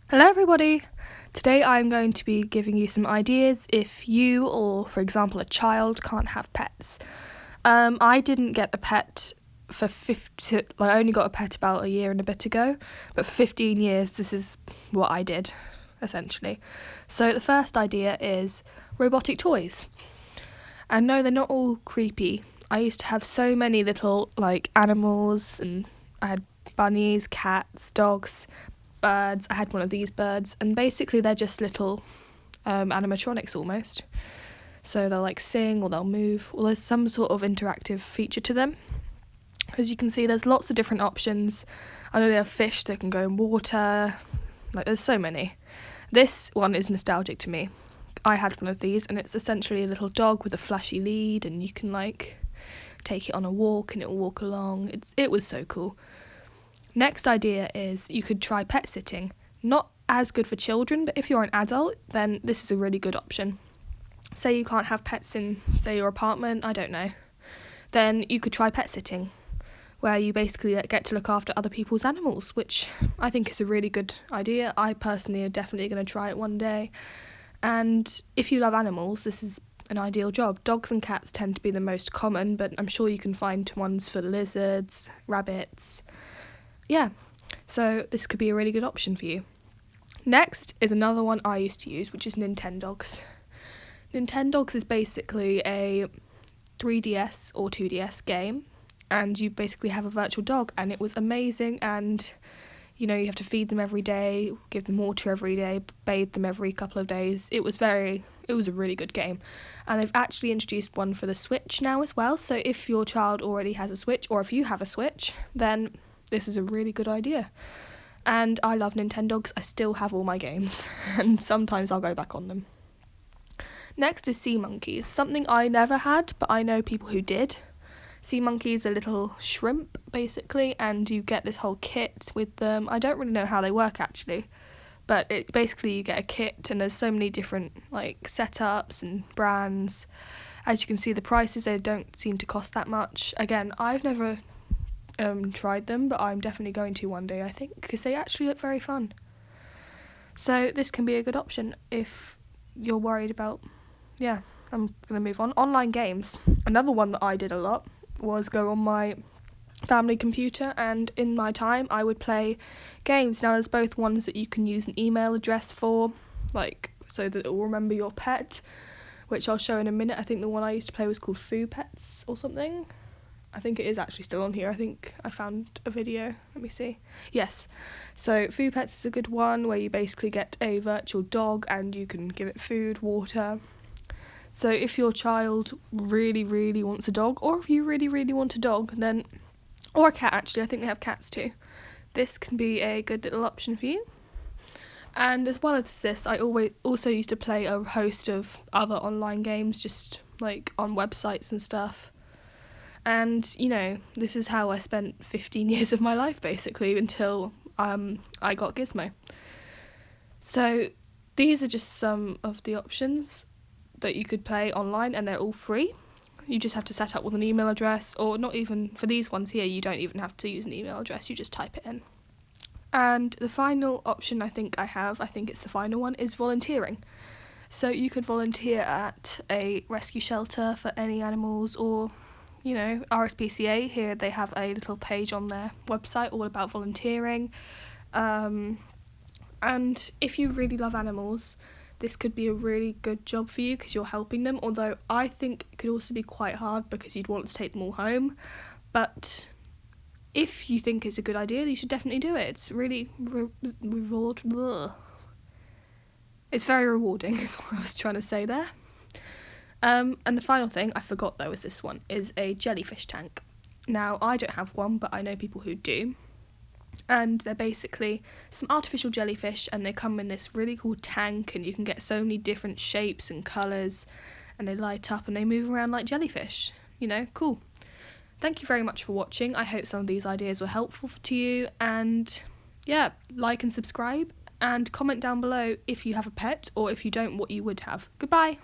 Hello everybody! Today I'm going to be giving you some ideas if you or, for example, a child can't have pets. I didn't get a pet I only got a pet about a year and a bit ago, but for 15 years this is what I did, essentially. So the first idea is robotic toys. And no, they're not all creepy. I used to have so many little, animals, and I had bunnies, cats, dogs, birds. I had one of these birds, and basically they're just little animatronics almost. So they'll sing or they'll move, or there's some sort of interactive feature to them. As you can see, there's lots of different options. I know they have fish that can go in water. There's so many. This one is nostalgic to me. I had one of these, and it's essentially a little dog with a flashy lead, and you can take it on a walk and it'll walk along. It was so cool. Next idea is you could try pet sitting. Not as good for children, but if you're an adult, then this is a really good option. Say you can't have pets in, say, your apartment, I don't know. Then you could try pet sitting, where you basically get to look after other people's animals, which I think is a really good idea. I personally are definitely going to try it one day. And if you love animals, this is an ideal job. Dogs and cats tend to be the most common, but I'm sure you can find ones for lizards, rabbits. Yeah, so this could be a really good option for you. Next is another one I used to use, which is Nintendogs. Nintendogs is basically a 3DS or 2DS game, and you basically have a virtual dog, and it was amazing. And you have to feed them every day, give them water every day, bathe them every couple of days. It was a really good game. And they've actually introduced one for the Switch now as well. So if your child already has a Switch, or if you have a Switch, then this is a really good idea. And I love Nintendogs. I still have all my games, and sometimes I'll go back on them. Next is sea monkeys, something I never had, but I know people who did. Sea monkeys are little shrimp, basically, and you get this whole kit with them. I don't really know how they work, actually, but basically you get a kit, and there's so many different setups and brands. As you can see, the prices, they don't seem to cost that much. Again, I've never tried them, but I'm definitely going to one day, I think, because they actually look very fun. So this can be a good option if you're worried about, I'm going to move on. Online games. Another one that I did a lot was go on my family computer, and in my time I would play games. Now there's both ones that you can use an email address for, so that it will remember your pet, which I'll show in a minute. I think the one I used to play was called Foo Pets or something. I think it is actually still on here. I think I found a video. Let me see. Yes. So Foo Pets is a good one, where you basically get a virtual dog and you can give it food, water. So if your child really, really wants a dog, or if you really, really want a dog, then, or a cat actually, I think they have cats too, this can be a good little option for you. And as well as this, I also used to play a host of other online games, just on websites and stuff. And, this is how I spent 15 years of my life, basically, until I got Gizmo. So these are just some of the options that you could play online, and they're all free. You just have to set up with an email address, or not even for these ones here, you don't even have to use an email address, you just type it in. And the final option I think it's the final one, is volunteering. So you could volunteer at a rescue shelter for any animals, or RSPCA, here they have a little page on their website all about volunteering. And if you really love animals, this could be a really good job for you because you're helping them, although I think it could also be quite hard because you'd want to take them all home. But if you think it's a good idea, you should definitely do it. It's really it's very rewarding, is what I was trying to say there. And the final thing I forgot though is this one, is a jellyfish tank. Now I don't have one, but I know people who do. And they're basically some artificial jellyfish, and they come in this really cool tank, and you can get so many different shapes and colours, and they light up and they move around like jellyfish. Cool. Thank you very much for watching. I hope some of these ideas were helpful to you, and like and subscribe, and comment down below if you have a pet, or if you don't, what you would have. Goodbye.